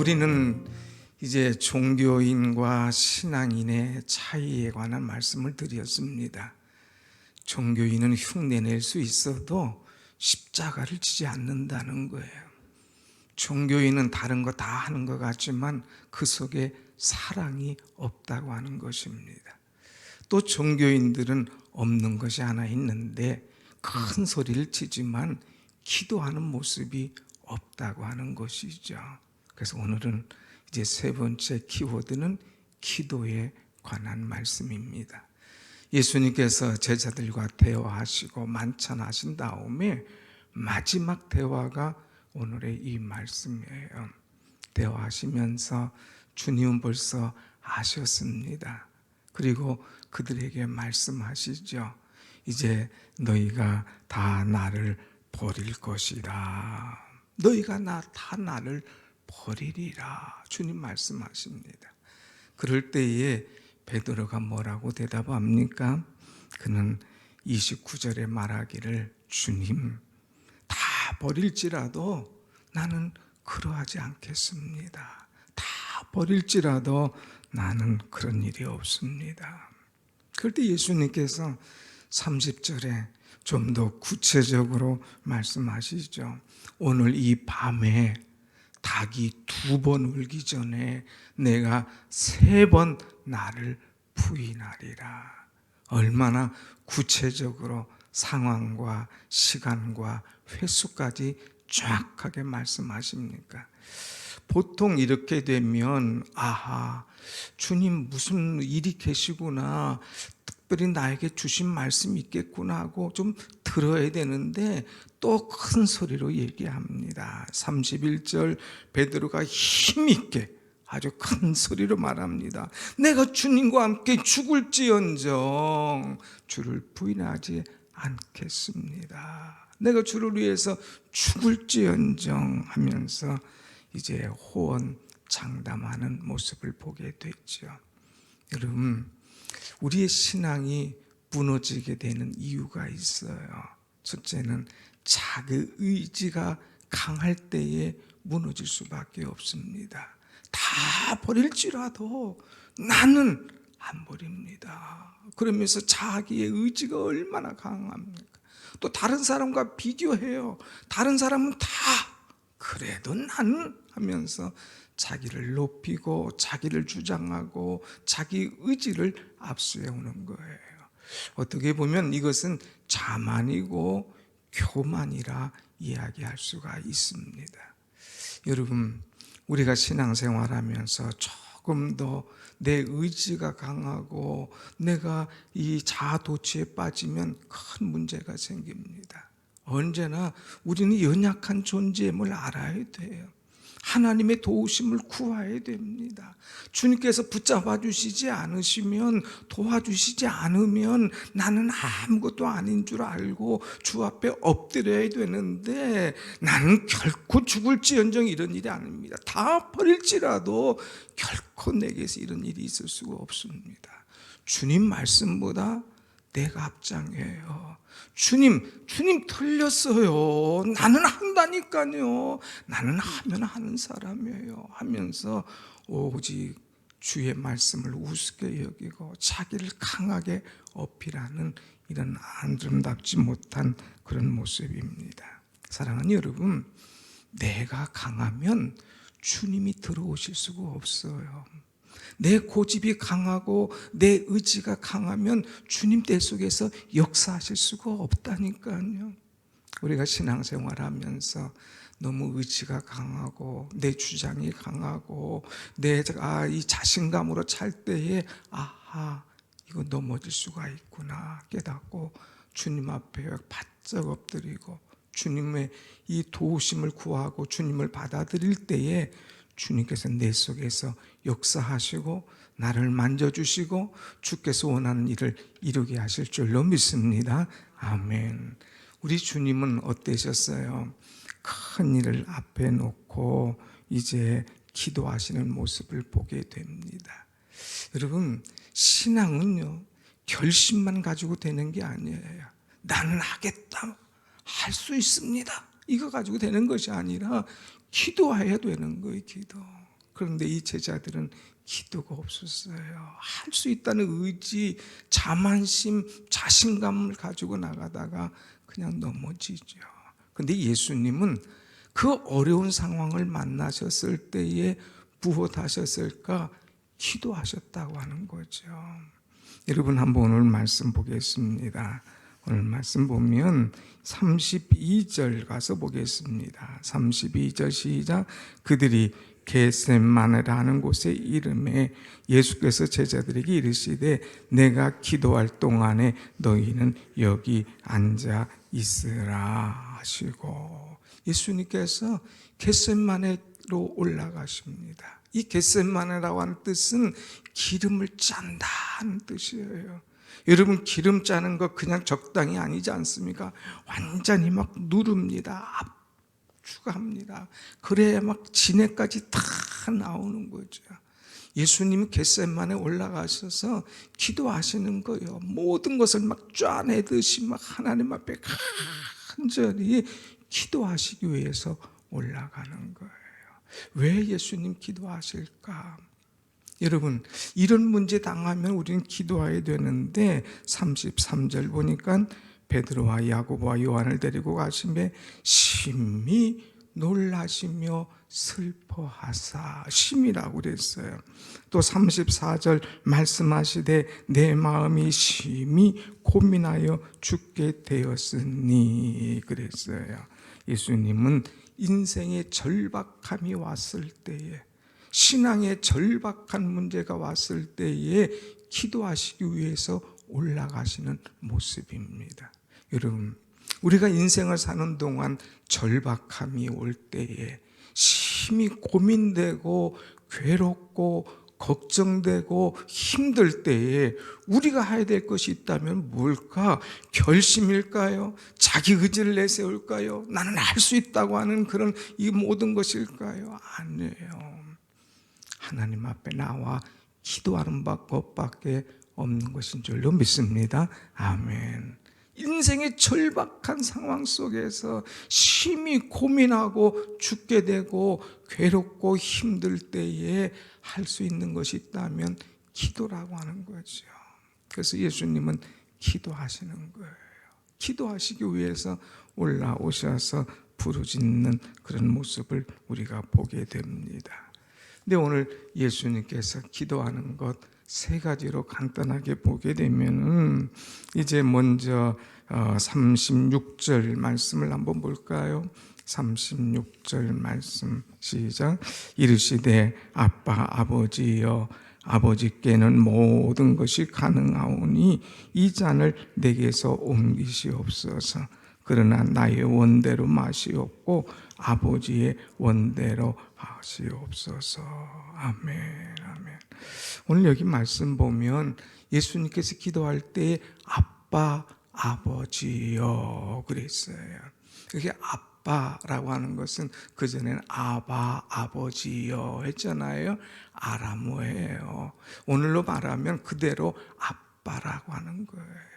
우리는 이제 종교인과 신앙인의 차이에 관한 말씀을 드렸습니다. 종교인은 흉내낼 수 있어도 십자가를 지지 않는다는 거예요. 종교인은 다른 거 다 하는 것 같지만 그 속에 사랑이 없다고 하는 것입니다. 또 종교인들은 없는 것이 하나 있는데 큰 소리를 치지만 기도하는 모습이 없다고 하는 것이죠. 그래서 오늘은 이제 세 번째 키워드는 기도에 관한 말씀입니다. 예수님께서 제자들과 대화하시고 만찬하신 다음에 마지막 대화가 오늘의 이 말씀이에요. 대화하시면서 주님은 벌써 아셨습니다. 그리고 그들에게 말씀하시죠. 이제 너희가 다 나를 버릴 것이다. 너희가 다 나를 버리리라. 주님 말씀하십니다. 그럴 때에 베드로가 뭐라고 대답합니까? 그는 29절에 말하기를 주님 다 버릴지라도 나는 그러하지 않겠습니다. 다 버릴지라도 나는 그런 일이 없습니다. 그럴 때 예수님께서 30절에 좀 더 구체적으로 말씀하시죠. 오늘 이 밤에 닭이 2번 울기 전에 내가 3번 나를 부인하리라. 얼마나 구체적으로 상황과 시간과 횟수까지 정확하게 말씀하십니까? 보통 이렇게 되면 아하, 주님 무슨 일이 계시구나, 특별히 나에게 주신 말씀이 있겠구나 하고 좀 들어야 되는데 또 큰 소리로 얘기합니다. 31절 베드로가 힘있게 아주 큰 소리로 말합니다. 내가 주님과 함께 죽을지언정 주를 부인하지 않겠습니다. 내가 주를 위해서 죽을지언정 하면서 이제 호언 장담하는 모습을 보게 됐죠. 여러분, 우리의 신앙이 무너지게 되는 이유가 있어요. 첫째는 자기 의지가 강할 때에 무너질 수밖에 없습니다. 다 버릴지라도 나는 안 버립니다. 그러면서 자기의 의지가 얼마나 강합니까? 또 다른 사람과 비교해요. 다른 사람은 다 그래도 나는 하면서 자기를 높이고 자기를 주장하고 자기 의지를 앞세우는 거예요. 어떻게 보면 이것은 자만이고 교만이라 이야기할 수가 있습니다. 여러분, 우리가 신앙생활하면서 조금 더 내 의지가 강하고 내가 이 자아도취에 빠지면 큰 문제가 생깁니다. 언제나 우리는 연약한 존재임을 알아야 돼요. 하나님의 도우심을 구해야 됩니다. 주님께서 붙잡아 주시지 않으시면, 도와주시지 않으면 나는 아무것도 아닌 줄 알고 주 앞에 엎드려야 되는데 나는 결코 죽을지언정 이런 일이 아닙니다. 다 버릴지라도 결코 내게서 이런 일이 있을 수가 없습니다. 주님 말씀보다 내가 앞장해요. 주님 틀렸어요. 나는 한다니까요. 나는 하면 하는 사람이에요. 하면서 오직 주의 말씀을 우습게 여기고 자기를 강하게 어필하는 이런 아름답지 못한 그런 모습입니다. 사랑하는 여러분, 내가 강하면 주님이 들어오실 수가 없어요. 내 고집이 강하고 내 의지가 강하면 주님 때 속에서 역사하실 수가 없다니까요. 우리가 신앙생활하면서 너무 의지가 강하고 내 주장이 강하고 내가 이 자신감으로 찰 때에 아하, 이거 넘어질 수가 있구나 깨닫고 주님 앞에 바짝 엎드리고 주님의 이 도우심을 구하고 주님을 받아들일 때에 주님께서 내 속에서 역사하시고 나를 만져주시고 주께서 원하는 일을 이루게 하실 줄로 믿습니다. 아멘. 우리 주님은 어떠셨어요? 큰 일을 앞에 놓고 이제 기도하시는 모습을 보게 됩니다. 여러분, 신앙은요 결심만 가지고 되는 게 아니에요. 나는 하겠다, 할 수 있습니다, 이거 가지고 되는 것이 아니라 기도해야 되는 거예요. 기도. 그런데 이 제자들은 기도가 없었어요. 할 수 있다는 의지, 자만심, 자신감을 가지고 나가다가 그냥 넘어지죠. 그런데 예수님은 그 어려운 상황을 만나셨을 때에 무엇하셨을까? 기도하셨다고 하는 거죠. 여러분 한번 오늘 말씀 보겠습니다. 오늘 말씀 보면 32절 가서 보겠습니다. 32절 시작. 그들이 겟세마네라는 곳에 이름에 예수께서 제자들에게 이르시되 내가 기도할 동안에 너희는 여기 앉아 있으라 하시고, 예수님께서 겟세마네로 올라가십니다. 이 겟세마네라고 하는 뜻은 기름을 짠다는 뜻이에요. 여러분, 기름 짜는 거 그냥 적당히 아니지 않습니까? 완전히 막 누릅니다. 압축합니다. 그래야 막 진해까지 다 나오는 거죠. 예수님이 겟세마네 올라가셔서 기도하시는 거예요. 모든 것을 막 짜내듯이 막 하나님 앞에 간절히 기도하시기 위해서 올라가는 거예요. 왜 예수님 기도하실까? 여러분, 이런 문제 당하면 우리는 기도해야 되는데 33절 보니까 베드로와 야고보와 요한을 데리고 가시매 심히 놀라시며 슬퍼하사, 심이라고 그랬어요. 또 34절 말씀하시되 내 마음이 심히 고민하여 죽게 되었으니 그랬어요. 예수님은 인생의 절박함이 왔을 때에, 신앙의 절박한 문제가 왔을 때에 기도하시기 위해서 올라가시는 모습입니다. 여러분, 우리가 인생을 사는 동안 절박함이 올 때에, 심히 고민되고 괴롭고 걱정되고 힘들 때에 우리가 해야 될 것이 있다면 뭘까? 결심일까요? 자기 의지를 내세울까요? 나는 할 수 있다고 하는 그런 이 모든 것일까요? 아니에요. 하나님 앞에 나와 기도하는 것밖에 없는 것인 줄로 믿습니다. 아멘. 인생의 절박한 상황 속에서 심히 고민하고 죽게 되고 괴롭고 힘들 때에 할 수 있는 것이 있다면 기도라고 하는 거죠. 그래서 예수님은 기도하시는 거예요. 기도하시기 위해서 올라오셔서 부르짖는 그런 모습을 우리가 보게 됩니다. 근데 오늘 예수님께서 기도하는 것 세 가지로 간단하게 보게 되면은, 이제 먼저 36절 말씀을 한번 볼까요? 36절 말씀 시작. 이르시되 아빠 아버지여 아버지께는 모든 것이 가능하오니 이 잔을 내게서 옮기시옵소서. 그러나 나의 원대로 마시옵고 아버지의 원대로 하시옵소서. 아멘, 아멘. 오늘 여기 말씀 보면 예수님께서 기도할 때 아빠, 아버지여 그랬어요. 이게 아빠라고 하는 것은 그전에는 아바, 아버지여 했잖아요. 아람어예요. 오늘로 말하면 그대로 아빠라고 하는 거예요.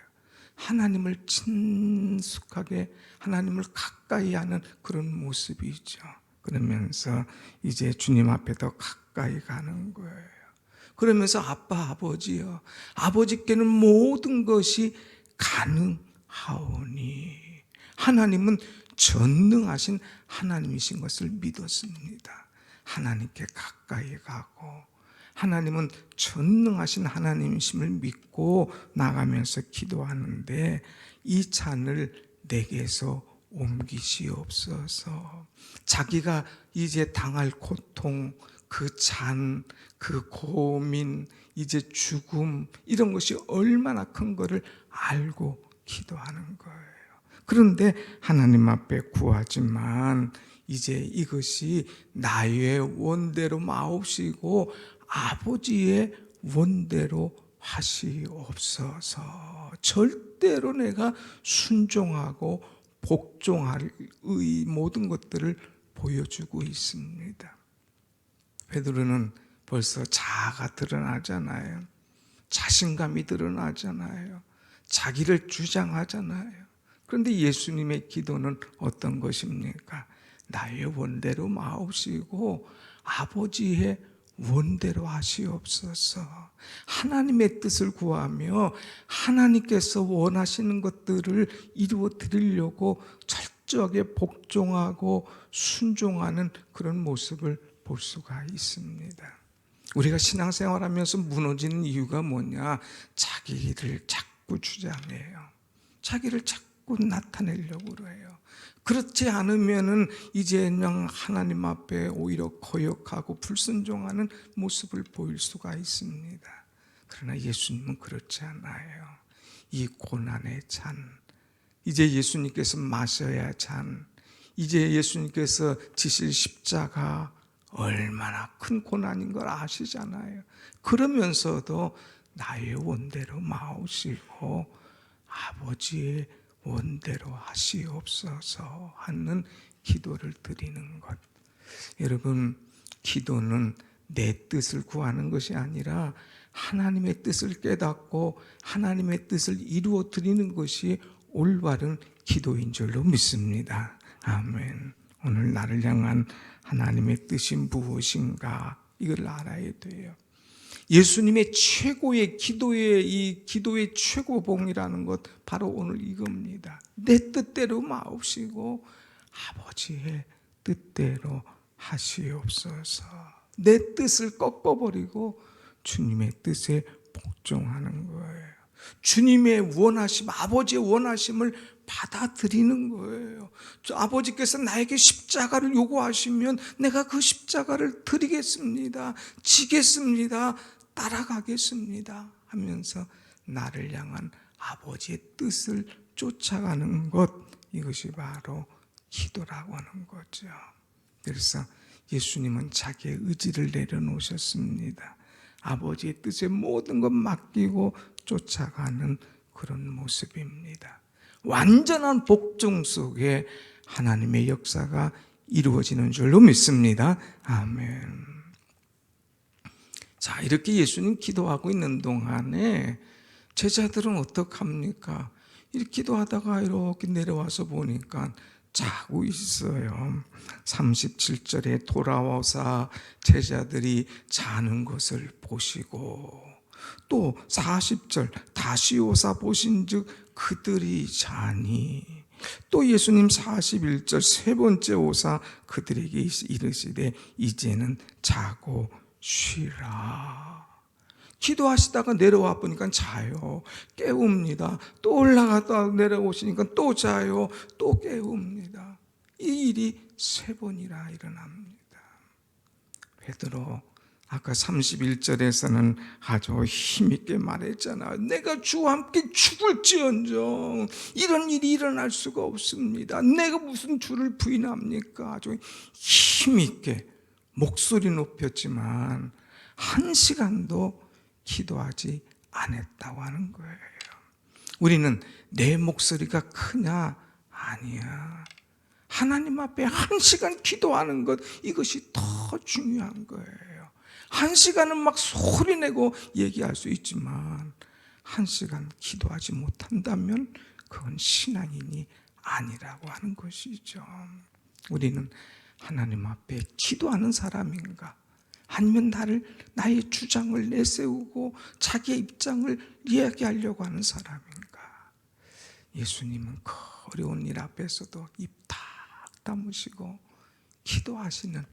하나님을 친숙하게, 하나님을 가까이 하는 그런 모습이죠. 그러면서 이제 주님 앞에 더 가까이 가는 거예요. 그러면서 아빠 아버지여 아버지께는 모든 것이 가능하오니, 하나님은 전능하신 하나님이신 것을 믿었습니다. 하나님께 가까이 가고 하나님은 전능하신 하나님이심을 믿고 나가면서 기도하는데, 이 잔을 내게서 옮기시옵소서. 자기가 이제 당할 고통, 그 잔, 그 고민, 이제 죽음, 이런 것이 얼마나 큰 것을 알고 기도하는 거예요. 그런데 하나님 앞에 구하지만 이제 이것이 나의 원대로 마옵시고 아버지의 원대로 하시옵소서. 절대로 내가 순종하고 복종할 의 모든 것들을 보여주고 있습니다. 베드로는 벌써 자아가 드러나잖아요. 자신감이 드러나잖아요. 자기를 주장하잖아요. 그런데 예수님의 기도는 어떤 것입니까? 나의 원대로 마옵시고 아버지의 원대로 하시옵소서. 하나님의 뜻을 구하며 하나님께서 원하시는 것들을 이루어 드리려고 철저하게 복종하고 순종하는 그런 모습을 볼 수가 있습니다. 우리가 신앙생활하면서 무너지는 이유가 뭐냐? 자기 일을 자꾸 주장해요. 자기를 자꾸 나타내려고 해요. 그렇지 않으면은 이제 그냥 하나님 앞에 오히려 거역하고 불순종하는 모습을 보일 수가 있습니다. 그러나 예수님은 그렇지 않아요. 이 고난의 잔, 이제 예수님께서 마셔야 잔, 이제 예수님께서 지실 십자가 얼마나 큰 고난인 걸 아시잖아요. 그러면서도 나의 원대로 마오시고 아버지의 원대로 하시옵소서 하는 기도를 드리는 것. 여러분, 기도는 내 뜻을 구하는 것이 아니라 하나님의 뜻을 깨닫고 하나님의 뜻을 이루어 드리는 것이 올바른 기도인 줄로 믿습니다. 아멘. 오늘 나를 향한 하나님의 뜻이 무엇인가 이걸 알아야 돼요. 예수님의 최고의 이 기도의 최고봉이라는 것 바로 오늘 이겁니다. 내 뜻대로 마옵시고 아버지의 뜻대로 하시옵소서. 내 뜻을 꺾어버리고 주님의 뜻에 복종하는 거예요. 주님의 원하심, 아버지의 원하심을 받아들이는 거예요. 아버지께서 나에게 십자가를 요구하시면 내가 그 십자가를 드리겠습니다. 지겠습니다. 따라가겠습니다. 하면서 나를 향한 아버지의 뜻을 쫓아가는 것, 이것이 바로 기도라고 하는 거죠. 그래서 예수님은 자기의 의지를 내려놓으셨습니다. 아버지의 뜻에 모든 것 맡기고 쫓아가는 그런 모습입니다. 완전한 복종 속에 하나님의 역사가 이루어지는 줄로 믿습니다. 아멘. 자, 이렇게 예수님 기도하고 있는 동안에 제자들은 어떡합니까? 이렇게 기도하다가 이렇게 내려와서 보니까 자고 있어요. 37절에 돌아와서 제자들이 자는 것을 보시고, 또 40절 다시 오사 보신즉 그들이 자니, 또 예수님 41절 세 번째 오사 그들에게 이르시되 이제는 자고 쉬라. 기도하시다가 내려와 보니까 자요. 깨웁니다. 또 올라갔다 내려오시니까 또 자요. 또 깨웁니다. 이 일이 세 번이나 일어납니다. 베드로 아까 31절에서는 아주 힘있게 말했잖아요. 내가 주와 함께 죽을지언정 이런 일이 일어날 수가 없습니다. 내가 무슨 주를 부인합니까? 아주 힘있게 목소리 높였지만 한 시간도 기도하지 않았다고 하는 거예요. 우리는 내 목소리가 크냐? 아니야. 하나님 앞에 한 시간 기도하는 것, 이것이 더 중요한 거예요. 한 시간은 막 소리내고 얘기할 수 있지만 한 시간 기도하지 못한다면 그건 신앙인이 아니라고 하는 것이죠. 우리는 하나님 앞에 기도하는 사람인가? 아니면 나의 주장을 내세우고 자기의 입장을 이야기하려고 하는 사람인가? 예수님은 그 어려운 일 앞에서도 입 딱 다무시고 기도하시는,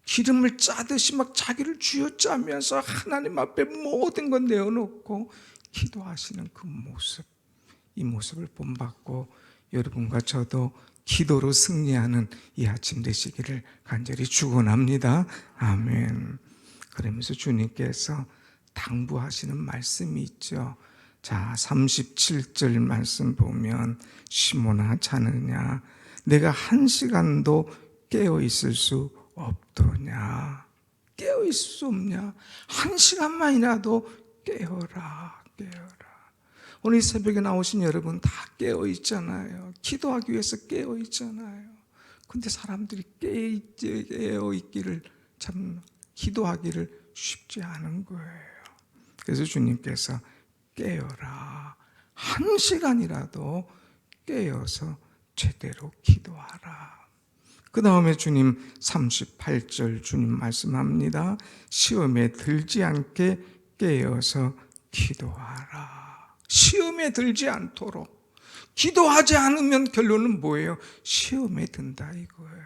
기름을 짜듯이 막 자기를 쥐어짜면서 하나님 앞에 모든 건 내어놓고 기도하시는 그 모습, 이 모습을 본받고 여러분과 저도 기도로 승리하는 이 아침 되시기를 간절히 축원합니다. 아멘. 그러면서 주님께서 당부하시는 말씀이 있죠. 자, 37절 말씀 보면 시몬아 자느냐? 내가 한 시간도 깨어 있을 수 없더냐? 깨어 있을 수 없냐? 한 시간만이라도 깨어라, 깨어라. 오늘 새벽에 나오신 여러분 다 깨어 있잖아요. 기도하기 위해서 깨어 있잖아요. 근데 사람들이 깨어 있기를, 참 기도하기를 쉽지 않은 거예요. 그래서 주님께서 깨어라. 한 시간이라도 깨어서 제대로 기도하라. 그 다음에 주님 38절 주님 말씀합니다. 시험에 들지 않게 깨어서 기도하라. 시험에 들지 않도록. 기도하지 않으면 결론은 뭐예요? 시험에 든다 이거예요.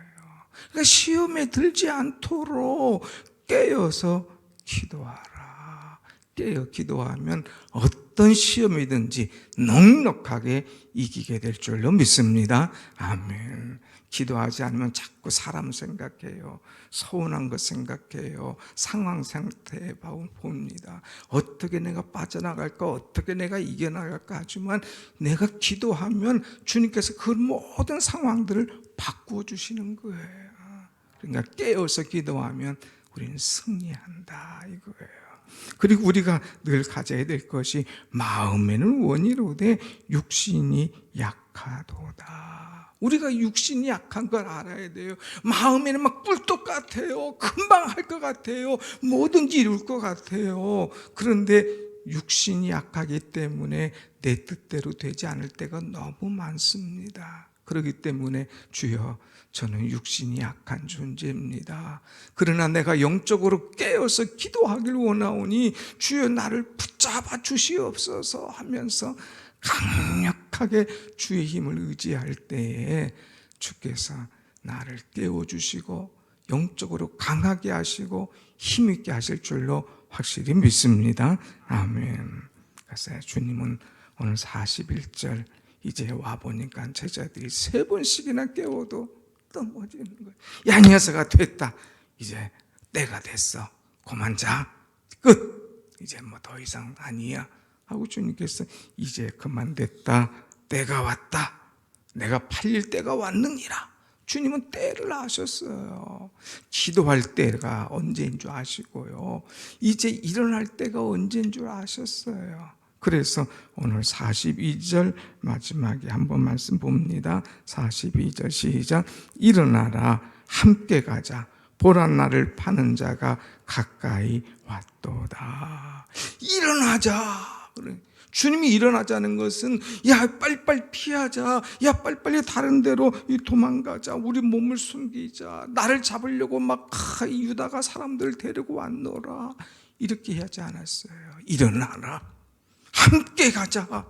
그러니까 시험에 들지 않도록 깨어서 기도하라. 깨어 기도하면 어떤 시험이든지 넉넉하게 이기게 될 줄로 믿습니다. 아멘. 기도하지 않으면 자꾸 사람 생각해요. 서운한 것 생각해요. 상황 상태에 봅니다. 어떻게 내가 빠져나갈까? 어떻게 내가 이겨나갈까? 하지만 내가 기도하면 주님께서 그 모든 상황들을 바꾸어 주시는 거예요. 그러니까 깨어서 기도하면 우리는 승리한다 이거예요. 그리고 우리가 늘 가져야 될 것이 마음에는 원이로되 육신이 약하도다. 우리가 육신이 약한 걸 알아야 돼요. 마음에는 막 꿀떡 같아요. 금방 할 것 같아요. 뭐든지 이룰 것 같아요. 그런데 육신이 약하기 때문에 내 뜻대로 되지 않을 때가 너무 많습니다. 그렇기 때문에 주여 저는 육신이 약한 존재입니다. 그러나 내가 영적으로 깨어서 기도하길 원하오니 주여 나를 붙잡아 주시옵소서 하면서 강력하게 주의 힘을 의지할 때에 주께서 나를 깨워주시고 영적으로 강하게 하시고 힘있게 하실 줄로 확실히 믿습니다. 아멘. 그래서 주님은 오늘 41절 이제 와보니까 제자들이 3번씩이나 깨워도 넘어지는 거예요. 야, 이 녀석아 됐다. 이제 때가 됐어. 그만 자. 끝. 이제 뭐 더 이상 아니야. 하고 주님께서 이제 그만 됐다. 때가 왔다. 내가 팔릴 때가 왔느니라. 주님은 때를 아셨어요. 기도할 때가 언제인 줄 아시고요. 이제 일어날 때가 언제인 줄 아셨어요. 그래서 오늘 42절 마지막에 한번 말씀 봅니다. 42절 시작. 일어나라 함께 가자. 보라 나를 파는 자가 가까이 왔도다. 일어나자. 주님이 일어나자는 것은 야 빨리빨리 피하자. 야 빨리빨리 다른 데로 도망가자. 우리 몸을 숨기자. 나를 잡으려고 막 유다가 사람들 데리고 왔노라. 이렇게 하지 않았어요. 일어나라. 함께 가자.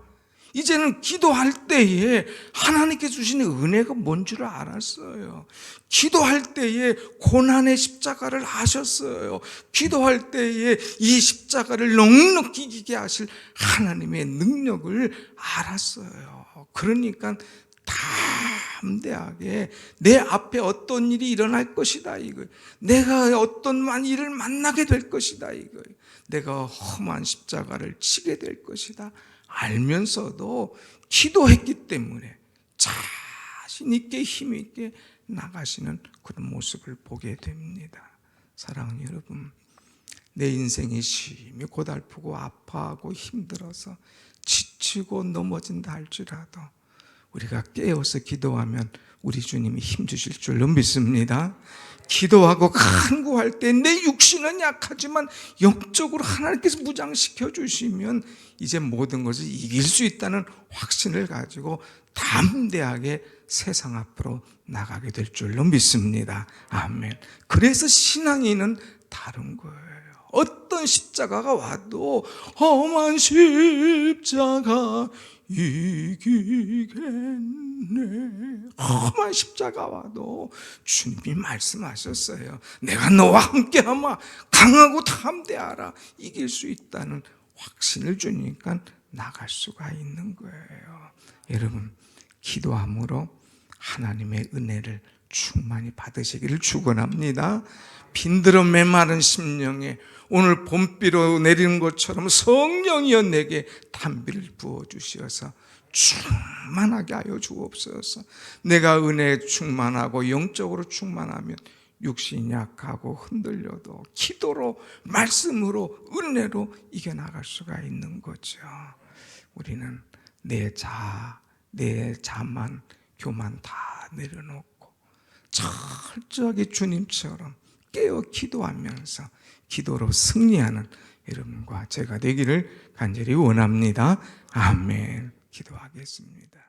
이제는 기도할 때에 하나님께 주시는 은혜가 뭔 줄 알았어요. 기도할 때에 고난의 십자가를 아셨어요. 기도할 때에 이 십자가를 넉넉히 이기게 하실 하나님의 능력을 알았어요. 그러니까 담대하게 내 앞에 어떤 일이 일어날 것이다 이거. 내가 어떤 일을 만나게 될 것이다 이거. 내가 험한 십자가를 치게 될 것이다 알면서도 기도했기 때문에 자신 있게 힘 있게 나가시는 그런 모습을 보게 됩니다. 사랑하는 여러분, 내 인생이 심히 고달프고 아파하고 힘들어서 지치고 넘어진다 할지라도 우리가 깨어서 기도하면 우리 주님이 힘주실 줄로 믿습니다. 기도하고 간구할 때 내 육신은 약하지만 영적으로 하나님께서 무장시켜 주시면 이제 모든 것을 이길 수 있다는 확신을 가지고 담대하게 세상 앞으로 나가게 될 줄로 믿습니다. 아멘. 그래서 신앙인은 다른 거예요. 어떤 십자가가 와도 험한 십자가 이기겠네. 험한 십자가 와도 주님이 말씀하셨어요. 내가 너와 함께하마 강하고 담대하라. 이길 수 있다는 확신을 주니까 나갈 수가 있는 거예요. 여러분, 기도함으로 하나님의 은혜를 충만히 받으시기를 축원합니다. 빈들어 메마른 심령에 오늘 봄비로 내리는 것처럼 성령이여 내게 단비를 부어주시어서 충만하게 하여 주옵소서. 내가 은혜에 충만하고 영적으로 충만하면 육신이 약하고 흔들려도 기도로 말씀으로 은혜로 이겨나갈 수가 있는 거죠. 우리는 내 자만 교만 다 내려놓고 철저하게 주님처럼 깨어 기도하면서 기도로 승리하는 여러분과 제가 되기를 간절히 원합니다. 아멘. 기도하겠습니다.